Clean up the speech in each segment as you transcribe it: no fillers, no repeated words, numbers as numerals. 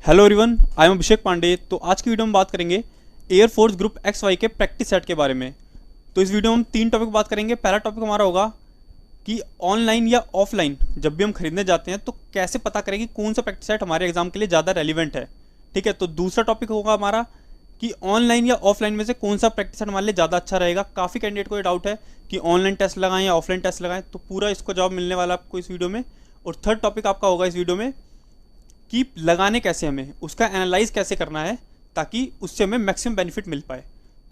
Hello everyone, I am अभिषेक पांडे। तो आज की वीडियो में बात करेंगे एयरफोर्स ग्रुप एक्स वाई के प्रैक्टिस सेट के बारे में। तो इस वीडियो में हम 3 टॉपिक बात करेंगे। पहला टॉपिक हमारा होगा कि ऑनलाइन या ऑफलाइन जब भी हम खरीदने जाते हैं तो कैसे पता करें कि कौन सा प्रैक्टिस सेट हमारे एग्जाम के लिए ज़्यादा रेलिवेंट है। ठीक है, तो दूसरा टॉपिक होगा हमारा कि ऑनलाइन या ऑफलाइन में से कौन सा प्रैक्टिस सेट हमारे लिए ज़्यादा अच्छा रहेगा। काफ़ी कैंडिडेट को ये डाउट है कि ऑनलाइन टेस्ट लगाएं या ऑफलाइन टेस्ट लगाएं, तो पूरा इसको जवाब मिलने वाला आपको इस वीडियो में। और थर्ड टॉपिक आपका होगा इस वीडियो में कि लगाने कैसे, हमें उसका एनालाइज कैसे करना है ताकि उससे हमें मैक्सिमम बेनिफिट मिल पाए।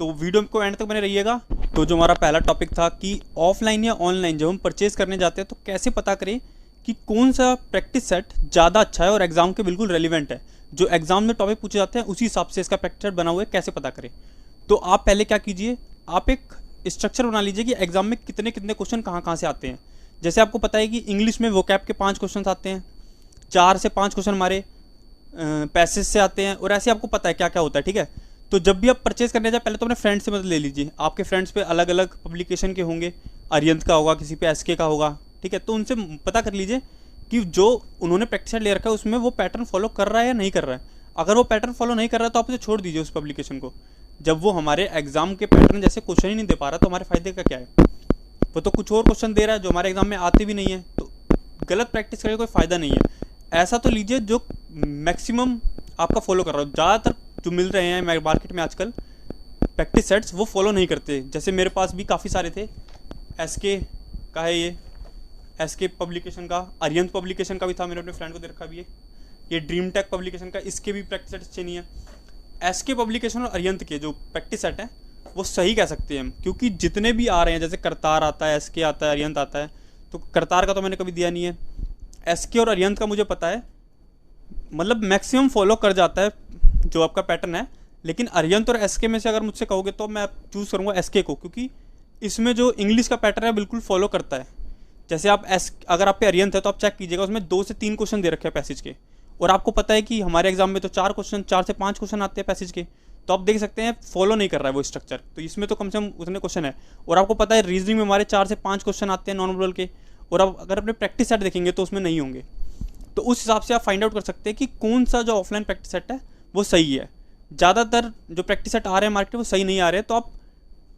तो वीडियो को एंड तक बने रहिएगा। तो जो हमारा पहला टॉपिक था कि ऑफलाइन या ऑनलाइन जब हम परचेज करने जाते हैं तो कैसे पता करें कि कौन सा प्रैक्टिस सेट ज़्यादा अच्छा है और एग्जाम के बिल्कुल रेलिवेंट है। जो एग्जाम में टॉपिक पूछे जाते हैं उसी हिसाब से इसका प्रैक्टिस सेट बना हुआ है, कैसे पता करें। तो आप पहले क्या कीजिए, आप एक स्ट्रक्चर बना लीजिए कि एग्जाम में कितने कितने क्वेश्चन कहाँ कहाँ से आते हैं। जैसे आपको पता है कि इंग्लिश में वोकैब के 5 क्वेश्चन आते हैं, 4 से 5 क्वेश्चन हमारे पैसेज से आते हैं, और ऐसे आपको पता है क्या क्या होता है। ठीक है, तो जब भी आप परचेज करने जाए पहले तो अपने फ्रेंड से मदद ले लीजिए। आपके फ्रेंड्स पे अलग अलग पब्लिकेशन के होंगे, अरियंत का होगा, किसी पे एसके का होगा। ठीक है, तो उनसे पता कर लीजिए कि जो उन्होंने प्रैक्टिस सेट ले रखा है उसमें वो पैटर्न फॉलो कर रहा है या नहीं कर रहा है। अगर वो पैटर्न फॉलो नहीं कर रहा है तो आप उसे छोड़ दीजिए उस पब्लिकेशन को। जब वो हमारे एग्जाम के पैटर्न जैसे क्वेश्चन ही नहीं दे पा रहा तो हमारे फायदे का क्या है। वो तो कुछ और क्वेश्चन दे रहा है जो हमारे एग्जाम में आते भी नहीं है, तो गलत प्रैक्टिस करके कोई फ़ायदा नहीं है। ऐसा तो लीजिए जो मैक्सिमम आपका फॉलो कर रहा हो। ज़्यादातर जो मिल रहे हैं मार्केट में आजकल प्रैक्टिस सेट्स वो फॉलो नहीं करते। जैसे मेरे पास भी काफ़ी सारे थे, एसके का है, ये एसके पब्लिकेशन का, अरियंत पब्लिकेशन का भी था, मैंने अपने फ्रेंड को दे रखा भी है। ये ड्रीम टेक पब्लिकेशन का, इसके भी प्रैक्टिस सेट अच्छे नहीं है। एसके पब्लिकेशन और अरियंत के जो प्रैक्टिस सेट हैं वो सही कह सकते हैं हम, क्योंकि जितने भी आ रहे हैं, जैसे करतार आता है, एसके आता है, अरियंत आता है। तो करतार का तो मैंने कभी दिया नहीं है, एसके और अरियंत का मुझे पता है, मतलब मैक्सिमम फॉलो कर जाता है जो आपका पैटर्न है। लेकिन अरियंत और एसके में से अगर मुझसे कहोगे तो मैं चूज़ करूँगा एसके को, क्योंकि इसमें जो इंग्लिश का पैटर्न है बिल्कुल फॉलो करता है। जैसे आप अगर आप पे अरियंत है तो आप चेक कीजिएगा, उसमें 2 से 3 क्वेश्चन दे रखे हैं पैसेज के, और आपको पता है कि हमारे एग्जाम में तो 4 से 5 क्वेश्चन आते हैं पैसेज के। तो आप देख सकते हैं फॉलो नहीं कर रहा है वो स्ट्रक्चर, तो इसमें तो कम से कम उतने क्वेश्चन है। और आपको पता है रीजनिंग में हमारे 4 से 5 क्वेश्चन आते हैं नॉन वर्बल के, और आप अगर अपने प्रैक्टिस सेट देखेंगे तो उसमें नहीं होंगे। तो उस हिसाब से आप फाइंड आउट कर सकते हैं कि कौन सा जो ऑफलाइन प्रैक्टिस सेट है वो सही है। ज़्यादातर जो प्रैक्टिस सेट आ रहे हैं मार्केट में वो सही नहीं आ रहे हैं, तो आप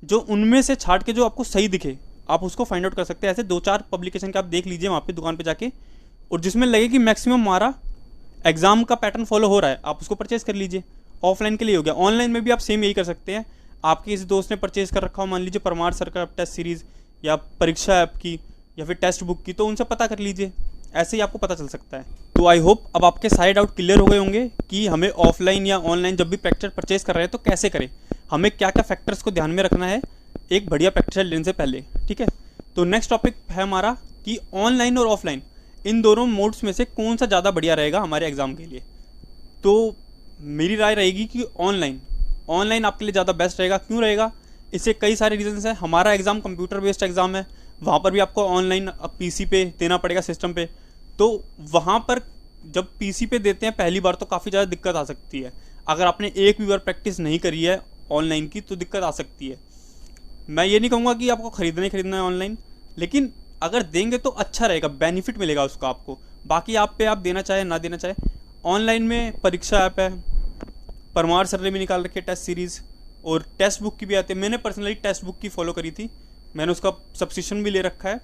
जो उनमें से छाट के जो आपको सही दिखे आप उसको फाइंड आउट कर सकते हैं। ऐसे 2-4 पब्लिकेशन के आप देख लीजिए वहाँ पे दुकान पे जाके, और जिसमें लगे कि मैक्सिमम हमारा एग्जाम का पैटर्न फॉलो हो रहा है आप उसको परचेज कर लीजिए। ऑफलाइन के लिए हो गया। ऑनलाइन में भी आप सेम यही कर सकते हैं। आपके किसी दोस्त ने परचेज कर रखा हो, मान लीजिए परमार सर का टेस्ट सीरीज़ या परीक्षा ऐप की या फिर टेक्स्ट बुक की, तो उनसे पता कर लीजिए, ऐसे ही आपको पता चल सकता है। तो आई होप अब आपके सारे डाउट क्लियर हो गए होंगे कि हमें ऑफलाइन या ऑनलाइन जब भी प्रैक्टिस परचेज कर रहे हैं तो कैसे करें, हमें क्या क्या फैक्टर्स को ध्यान में रखना है एक बढ़िया प्रैक्टिस लेने से पहले। ठीक है, तो नेक्स्ट टॉपिक है हमारा कि ऑनलाइन और ऑफलाइन इन दोनों मोड्स में से कौन सा ज़्यादा बढ़िया रहेगा हमारे एग्ज़ाम के लिए। तो मेरी राय रहेगी कि ऑनलाइन आपके लिए ज़्यादा बेस्ट रहेगा। क्यों रहेगा, इससे कई सारे रीजंस हैं। हमारा एग्ज़ाम कंप्यूटर बेस्ड एग्ज़ाम है, वहाँ पर भी आपको ऑनलाइन पीसी पे देना पड़ेगा, सिस्टम पे। तो वहाँ पर जब पीसी पे देते हैं पहली बार तो काफ़ी ज़्यादा दिक्कत आ सकती है। अगर आपने एक भी बार प्रैक्टिस नहीं करी है ऑनलाइन की तो दिक्कत आ सकती है। मैं ये नहीं कहूँगा कि आपको खरीदना है ऑनलाइन, लेकिन अगर देंगे तो अच्छा रहेगा, बेनिफिट मिलेगा उसका आपको। बाकी आप पे, आप देना चाहे ना देना चाहे। ऑनलाइन में परीक्षा ऐप है, परमार सर ने भी निकाल रखी है टेस्ट सीरीज़, और टेक्स्ट बुक की भी आती है। मैंने पर्सनली टेक्स्ट बुक की फॉलो करी थी, मैंने उसका सब्सक्रिप्शन भी ले रखा है।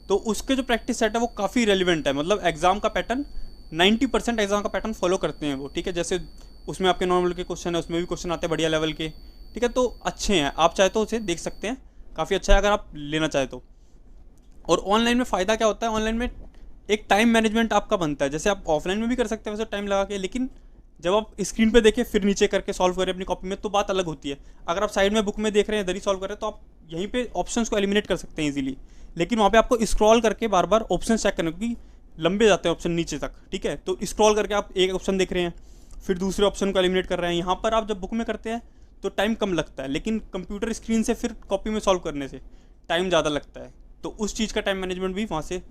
तो उसके जो प्रैक्टिस सेट है वो काफ़ी रेलिवेंट है, मतलब एग्जाम का पैटर्न 90% एग्जाम का पैटर्न फॉलो करते हैं वो। ठीक है, जैसे उसमें आपके नॉर्मल के क्वेश्चन है, उसमें भी क्वेश्चन आते हैं बढ़िया लेवल के। ठीक है, तो अच्छे हैं, आप चाहे तो उसे देख सकते हैं, काफ़ी अच्छा है अगर आप लेना चाहे तो। और ऑनलाइन में फ़ायदा क्या होता है, ऑनलाइन में एक टाइम मैनेजमेंट आपका बनता है। जैसे आप ऑफलाइन में भी कर सकते हैं वैसे टाइम लगा के, लेकिन जब आप स्क्रीन पे देखें फिर नीचे करके सॉल्व करें अपनी कॉपी में तो बात अलग होती है। अगर आप साइड में बुक में देख रहे हैं, इधर ही सॉल्व कर रहे हैं, तो आप यहीं पे ऑप्शंस को एलिमिनेट कर सकते हैं इजीली। लेकिन वहाँ पे आपको स्क्रॉल करके बार बार ऑप्शन चेक करने, क्योंकि लंबे जाते हैं ऑप्शन नीचे तक। ठीक है, तो स्क्रॉल करके आप एक ऑप्शन देख रहे हैं फिर दूसरे ऑप्शन को एलिमिनेट कर रहे हैं। यहाँ पर आप जब बुक में करते हैं तो टाइम कम लगता है, लेकिन कंप्यूटर स्क्रीन से फिर कॉपी में सॉल्व करने से टाइम ज़्यादा लगता है। तो उस चीज़ का टाइम मैनेजमेंट भी वहाँ से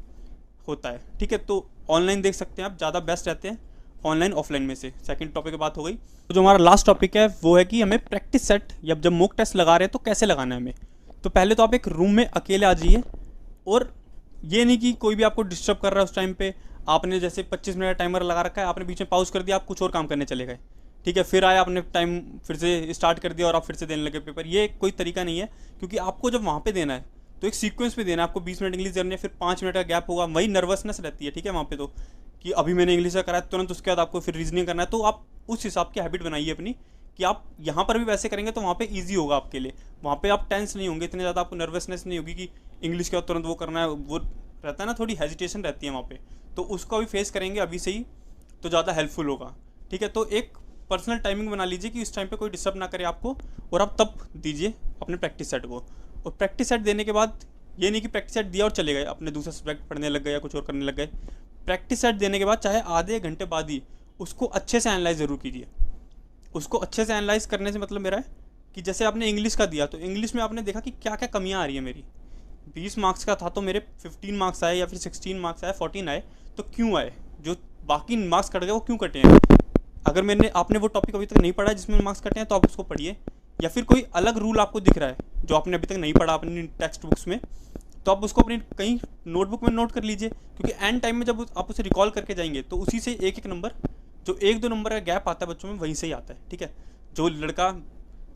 होता है। ठीक है, तो ऑनलाइन देख सकते हैं आप, ज़्यादा बेस्ट रहते हैं ऑनलाइन ऑफलाइन में से। सेकंड टॉपिक की बात हो गई। तो जो हमारा लास्ट टॉपिक है वो है कि हमें प्रैक्टिस सेट या जब मॉक टेस्ट लगा रहे हैं तो कैसे लगाना है हमें। तो पहले तो आप एक रूम में अकेले आ जाइए, और ये नहीं कि कोई भी आपको डिस्टर्ब कर रहा है उस टाइम पे। आपने जैसे 25 मिनट का टाइमर लगा रखा है, आपने बीच में पॉज कर दिया, आप कुछ और काम करने चले गए, ठीक है, फिर आए आपने टाइम फिर से स्टार्ट कर दिया और आप फिर से देने लगे पेपर। ये कोई तरीका नहीं है, क्योंकि आपको जब वहाँ पे देना है तो एक सीक्वेंस पे देना है। आपको 20 मिनट इंग्लिश करनी है, फिर 5 मिनट का गैप होगा, वही नर्वसनेस रहती है, ठीक है, वहाँ पे तो कि अभी मैंने इंग्लिश का कराया तुरंत उसके बाद आपको फिर रीजनिंग करना है। तो आप उस हिसाब की हैबिट बनाइए अपनी कि आप यहाँ पर भी वैसे करेंगे तो वहाँ पे ईजी होगा आपके लिए। वहाँ पे आप टेंस नहीं होंगे, इतने ज़्यादा आपको नर्वसनेस नहीं होगी कि इंग्लिश के बाद तुरंत वो करना है, वो रहता है ना, थोड़ी हेजिटेशन रहती है वहाँ पे। तो उसको अभी फेस करेंगे अभी से ही तो ज़्यादा हेल्पफुल होगा, ठीक है। तो एक पर्सनल टाइमिंग बना लीजिए कि इस टाइम पे कोई डिस्टर्ब ना करे आपको, और आप तब दीजिए अपने प्रैक्टिस सेट को। और प्रैक्टिस सेट देने के बाद ये नहीं कि प्रैक्टिस सेट दिया और चले गए अपने दूसरा सब्जेक्ट पढ़ने लग गए या कुछ और करने लग गए। प्रैक्टिस सेट देने के बाद चाहे आधे घंटे बाद ही उसको अच्छे से एनालाइज ज़रूर कीजिए। उसको अच्छे से एनालाइज करने से मतलब मेरा है कि जैसे आपने इंग्लिश का दिया तो इंग्लिश में आपने देखा कि क्या क्या कमियाँ आ रही है मेरी। 20 मार्क्स का था तो मेरे 15 मार्क्स आए या फिर 16 मार्क्स आए, 14 आए, तो क्यों आए? जो बाकी मार्क्स कट गए वो क्यों कटे हैं? अगर आपने वो टॉपिक अभी तक नहीं पढ़ा है जिसमें मार्क्स कटे हैं तो आप उसको पढ़िए, या फिर कोई अलग रूल आपको दिख रहा है जो आपने अभी तक नहीं पढ़ा अपनी टेक्स्ट बुक्स में, तो आप उसको अपनी कहीं नोटबुक में नोट कर लीजिए। क्योंकि एंड टाइम में जब आप उसे रिकॉल करके जाएंगे तो उसी से एक एक नंबर, जो 1-2 नंबर का गैप आता है बच्चों में, वहीं से ही आता है, ठीक है। जो लड़का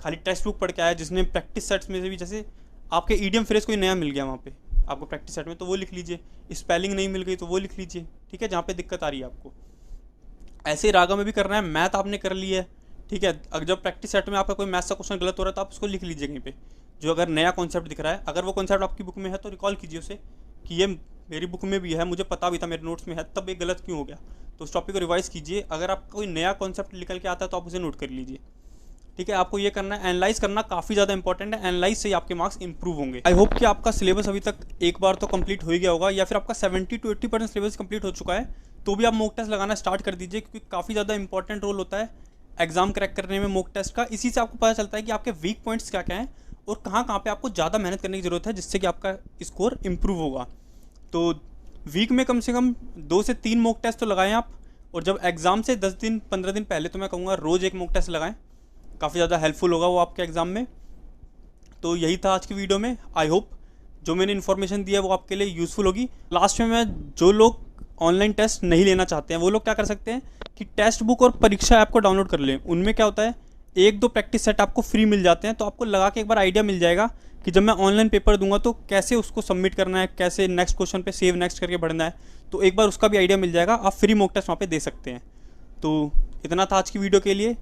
खाली टेक्स्ट बुक पढ़ के आया, जिसने प्रैक्टिस सेट्स में से भी, जैसे आपके ईडियम फ्रेज कोई नया मिल गया वहाँ पे आपको प्रैक्टिस सेट में, तो वो लिख लीजिए। स्पेलिंग नहीं मिल गई तो वो लिख लीजिए, ठीक है, जहाँ पे दिक्कत आ रही है आपको। ऐसे ही रागा में भी करना है। मैथ आपने कर ली है, ठीक है, अगर जब प्रैक्टिस सेट में आपका कोई मैथ्स का क्वेश्चन गलत हो रहा है तो आप उसको लिख लीजिए कहीं पे, जो अगर नया कॉन्सेप्ट दिख रहा है। अगर वो कॉन्सेप्ट आपकी बुक में है तो रिकॉल कीजिए उसे कि ये मेरी बुक में भी है, मुझे पता भी था, मेरे नोट्स में है, तब ये गलत क्यों हो गया, तो उस टॉपिक को रिवाइज कीजिए। अगर आपका कोई नया कॉन्सेप्ट निकल के आता है तो आप उसे नोट कर लीजिए, ठीक है। आपको ये करना है, एनालाइज करना काफ़ी ज़्यादा इंपॉर्टेंट है। एनालाइज से ही आपके मार्क्स इंप्रूव होंगे। आई होप कि आपका सिलेबस अभी तक एक बार तो कंप्लीट हो ही गया होगा, या फिर आपका 70 to 80% सिलेबस कंप्लीट हो चुका है, तो भी आप मॉक टेस्ट लगाना स्टार्ट कर दीजिए, क्योंकि काफ़ी ज़्यादा इंपॉर्टेंट रोल होता है एग्जाम क्रैक करने में मॉक टेस्ट का। इसी से आपको पता चलता है कि आपके वीक पॉइंट्स क्या क्या हैं और कहाँ कहाँ पे आपको ज़्यादा मेहनत करने की ज़रूरत है, जिससे कि आपका स्कोर इंप्रूव होगा। तो वीक में कम से कम 2 से 3 मॉक टेस्ट तो लगाएं आप, और जब एग्ज़ाम से 10 दिन 15 दिन पहले तो मैं कहूँगा रोज़ एक मॉक टेस्ट लगाएं, काफ़ी ज़्यादा हेल्पफुल होगा वो आपके एग्ज़ाम में। तो यही था आज की वीडियो में। आई होप जो मैंने इन्फॉर्मेशन दिया है वो आपके लिए यूज़फुल होगी। लास्ट में मैं, जो लोग ऑनलाइन टेस्ट नहीं लेना चाहते हैं वो लोग क्या कर सकते हैं कि टेक्स्ट बुक और परीक्षा ऐप को डाउनलोड कर लें। उनमें क्या होता है, 1-2 प्रैक्टिस सेट आपको फ्री मिल जाते हैं, तो आपको लगा के एक बार आइडिया मिल जाएगा कि जब मैं ऑनलाइन पेपर दूंगा तो कैसे उसको सबमिट करना है, कैसे नेक्स्ट क्वेश्चन पे सेव नेक्स्ट करके बढ़ना है, तो एक बार उसका भी आइडिया मिल जाएगा। आप फ्री मॉक टेस्ट वहाँ पे दे सकते हैं। तो इतना था आज की वीडियो के लिए।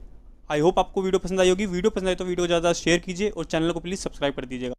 आई होप आपको वीडियो पसंद आई होगी। वीडियो पसंद आई तो वीडियो को ज़्यादा शेयर कीजिए और चैनल को प्लीज़ सब्सक्राइब कर दीजिएगा।